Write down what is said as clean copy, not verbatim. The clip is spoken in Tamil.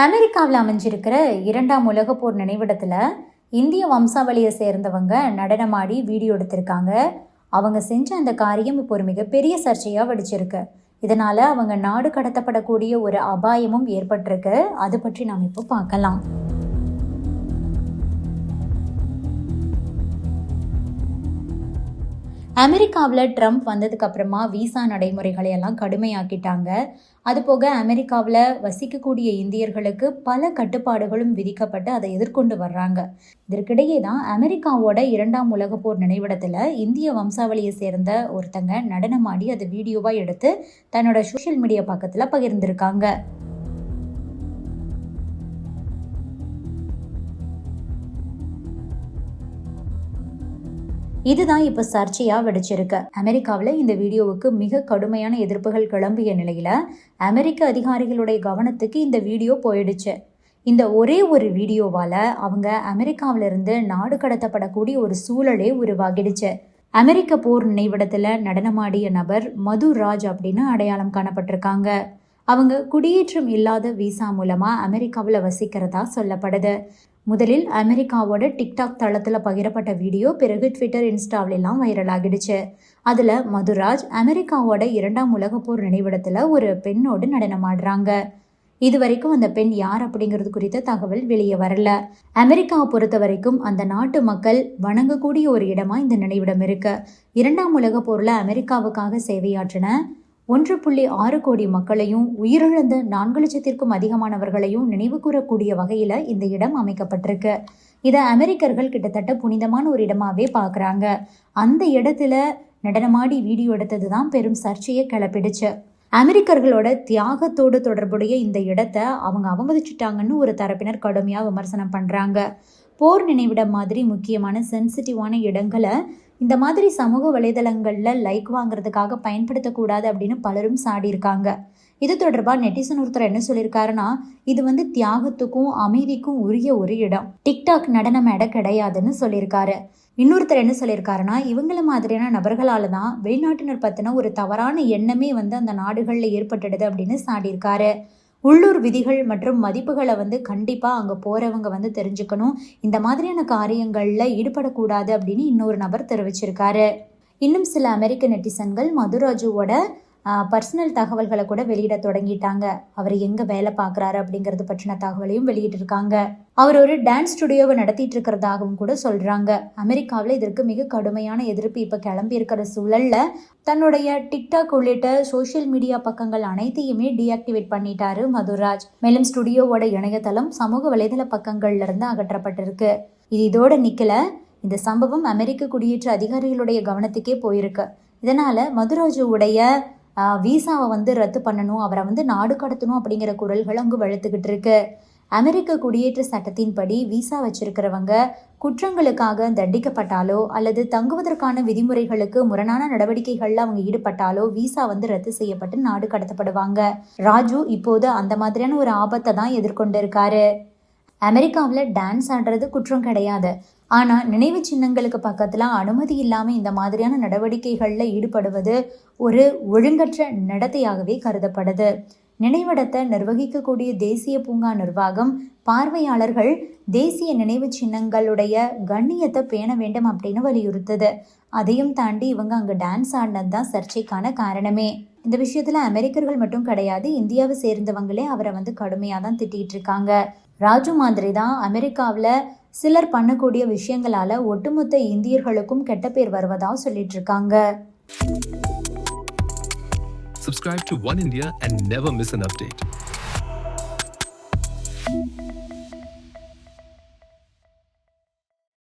அமெரிக்காவில் அமைஞ்சிருக்கிற 2ஆம் உலகப் போர் நினைவிடத்தில் இந்திய வம்சாவளியை சேர்ந்தவங்க நடனமாடி வீடியோ எடுத்திருக்காங்க. அவங்க செஞ்ச அந்த காரியம் இப்போ ஒரு மிகப்பெரிய சர்ச்சையாக வெடிச்சிருக்கு. இதனால் அவங்க நாடு கடத்தப்படக்கூடிய ஒரு அபாயமும் ஏற்பட்டிருக்கு. அது பற்றி நாம் இப்போ பார்க்கலாம். அமெரிக்காவில் ட்ரம்ப் வந்ததுக்கு அப்புறமா விசா நடைமுறைகளை எல்லாம் கடுமையாக்கிட்டாங்க. அதுபோக அமெரிக்காவில் வசிக்கக்கூடிய இந்தியர்களுக்கு பல கட்டுப்பாடுகளும் விதிக்கப்பட்டு அதை எதிர்கொண்டு வர்றாங்க. இதற்கிடையே தான் அமெரிக்காவோட 2ஆம் உலகப் போர் நினைவிடத்தில் இந்திய வம்சாவளியை சேர்ந்த ஒருத்தங்க நடனமாடி அதை வீடியோவாக எடுத்து தன்னோட சோஷியல் மீடியா பக்கத்தில் பகிர்ந்திருக்காங்க. இதுதான் இப்போ சர்ச்சையாக வெடிச்சிருக்கு. அமெரிக்காவில் இந்த வீடியோவுக்கு மிக கடுமையான எதிர்ப்புகள் கிளம்பிய நிலையில் அமெரிக்க அதிகாரிகளுடைய கவனத்துக்கு இந்த வீடியோ போயிடுச்சு. இந்த ஒரே ஒரு வீடியோவால் அவங்க அமெரிக்காவிலிருந்து நாடு கடத்தப்படக்கூடிய ஒரு சூழலே உருவாகிடுச்சு. அமெரிக்க போர் நினைவிடத்தில் நடனமாடிய நபர் மது ராஜ் அப்படின்னு அடையாளம் காணப்பட்டிருக்காங்க. அவங்க குடியேற்றம் இல்லாத விசா மூலமாக அமெரிக்காவில் வசிக்கிறதா சொல்லப்படுது. முதலில் அமெரிக்காவோட டிக்டாக் தளத்தில் பகிரப்பட்ட வீடியோ பிறகு ட்விட்டர், இன்ஸ்டாவிலாம் வைரல் ஆகிடுச்சு. அதில் மதுராஜ் அமெரிக்காவோட 2ஆம் உலகப் போர் நினைவிடத்தில் ஒரு பெண்ணோடு நடனமாடுறாங்க. இது வரைக்கும் அந்த பெண் யார் அப்படிங்கிறது குறித்த தகவல் வெளியே வரல. அமெரிக்காவை பொறுத்த வரைக்கும் அந்த நாட்டு மக்கள் வணங்கக்கூடிய ஒரு இடமா இந்த நினைவிடம் இருக்கு. 2ஆம் உலகப் போரில் அமெரிக்காவுக்காக சேவையாற்றின 1.6 கோடி மக்களையும் உயிரிழந்த 4 லட்சத்திற்கும் அதிகமானவர்களையும் நினைவு கூறக்கூடிய வகையில் இந்த இடம் அமைக்கப்பட்டிருக்கு. இதை அமெரிக்கர்கள் கிட்டத்தட்ட புனிதமான ஒரு இடமாவே பார்க்குறாங்க. அந்த இடத்துல நடனமாடி வீடியோ எடுத்தது தான் பெரும் சர்ச்சையை கிளப்பிடுச்சு. அமெரிக்கர்களோட தியாகத்தோடு தொடர்புடைய இந்த இடத்தை அவங்க அவமதிச்சுட்டாங்கன்னு ஒரு தரப்பினர் கடுமையாக விமர்சனம் பண்ணுறாங்க. போர் நினைவிடம் மாதிரி முக்கியமான சென்சிட்டிவான இடங்களை இந்த மாதிரி சமூக வலைதளங்களில் லைக் வாங்குறதுக்காக பயன்படுத்தக்கூடாது அப்படின்னு பலரும் சாடியிருக்காங்க. இது தொடர்பாக நெட்டிசன் ஒருத்தர் என்ன சொல்லியிருக்காருன்னா, இது தியாகத்துக்கும் அமைதிக்கும் உரிய ஒரு இடம், டிக்டாக் நடன மேடை கிடையாதுன்னு சொல்லியிருக்காரு. இன்னொருத்தர் என்ன சொல்லியிருக்காருன்னா, இவங்கள மாதிரியான நபர்களால தான் வெளிநாட்டினர் பற்றின ஒரு தவறான எண்ணமே அந்த நாடுகளில் ஏற்பட்டுடுது அப்படின்னு சாடியிருக்காரு. உள்ளூர் விதிகள் மற்றும் மதிப்புகளை கண்டிப்பாக அங்கே போகிறவங்க தெரிஞ்சுக்கணும். இந்த மாதிரியான காரியங்களில் ஈடுபடக்கூடாது அப்படின்னு இன்னொரு நபர் தெரிவிச்சிருக்காரு. இன்னும் சில அமெரிக்க நெட்டிசன்கள் மதுராஜுவோட பர்சனல் தகவல்களை கூட வெளியிட தொடங்கிட்டாங்க. அவர் எங்கே வேலை பார்க்குறாரு அப்படிங்கிறது பற்றின தகவலையும் வெளியிட்டிருக்காங்க. அவர் ஒரு டான்ஸ் ஸ்டுடியோவை நடத்திட்டு இருக்கிறதாகவும் கூட சொல்கிறாங்க. அமெரிக்காவில் இதற்கு மிக கடுமையான எதிர்ப்பு இப்போ கிளம்பி இருக்கிற சூழலில் தன்னுடைய டிக்டாக் உள்ளிட்ட சோஷியல் மீடியா பக்கங்கள் அனைத்தையுமே டீஆக்டிவேட் பண்ணிட்டாரு மதுராஜ். மேலும் ஸ்டுடியோவோட இணையதளம் சமூக வலைதள பக்கங்கள்ல இருந்து அகற்றப்பட்டிருக்கு. இதோட நிக்கல. இந்த சம்பவம் அமெரிக்க குடியேற்ற அதிகாரிகளுடைய கவனத்துக்கே போயிருக்கு. இதனால மதுராஜுடைய விசாவை ரத்து பண்ணணும், அவரை நாடு கடத்தணும் அப்படிங்கிற குரல்கள் அங்கு வலுத்துக்கிட்டு இருக்கு. அமெரிக்க குடியேற்ற சட்டத்தின்படி விசா வச்சிருக்கிறவங்க குற்றங்களுக்காக தண்டிக்கப்பட்டாலோ அல்லது தங்குவதற்கான விதிமுறைகளுக்கு முரணான நடவடிக்கைகள்ல அவங்க ஈடுபட்டாலோ விசா ரத்து செய்யப்பட்டு நாடு கடத்தப்படுவாங்க. ராஜு இப்போது அந்த மாதிரியான ஒரு ஆபத்தை தான் எதிர்கொண்டு இருக்காரு. அமெரிக்காவில் டான்ஸ் ஆடுறது குற்றம் கிடையாது. ஆனால் நினைவு சின்னங்களுக்கு பக்கத்தில் அனுமதி இல்லாமல் இந்த மாதிரியான நடவடிக்கைகளில் ஈடுபடுவது ஒரு ஒழுங்கற்ற நடத்தையாகவே கருதப்படுது. நினைவிடத்தை நிர்வகிக்கக்கூடிய தேசிய பூங்கா நிர்வாகம் பார்வையாளர்கள் தேசிய நினைவு சின்னங்களுடைய கண்ணியத்தை பேண வேண்டும் அப்படின்னு வலியுறுத்துது. அதையும் தாண்டி இவங்க அங்கே டான்ஸ் ஆடினது தான் சர்ச்சைக்கான காரணமே. இந்த விஷயத்தில் அமெரிக்கர்கள் மட்டும் கிடையாது, இந்தியாவை சேர்ந்தவங்களே அவரை கடுமையாக தான் திட்டிகிட்டு இருக்காங்க. ராஜு மாதிரி தான் அமெரிக்காவில் சிலர் பண்ணக்கூடிய விஷயங்களால ஒட்டுமொத்த இந்தியர்களுக்கும் கெட்ட பேர் வருவதா சொல்லிட்டு இருக்காங்க. Subscribe to One India and never miss an update.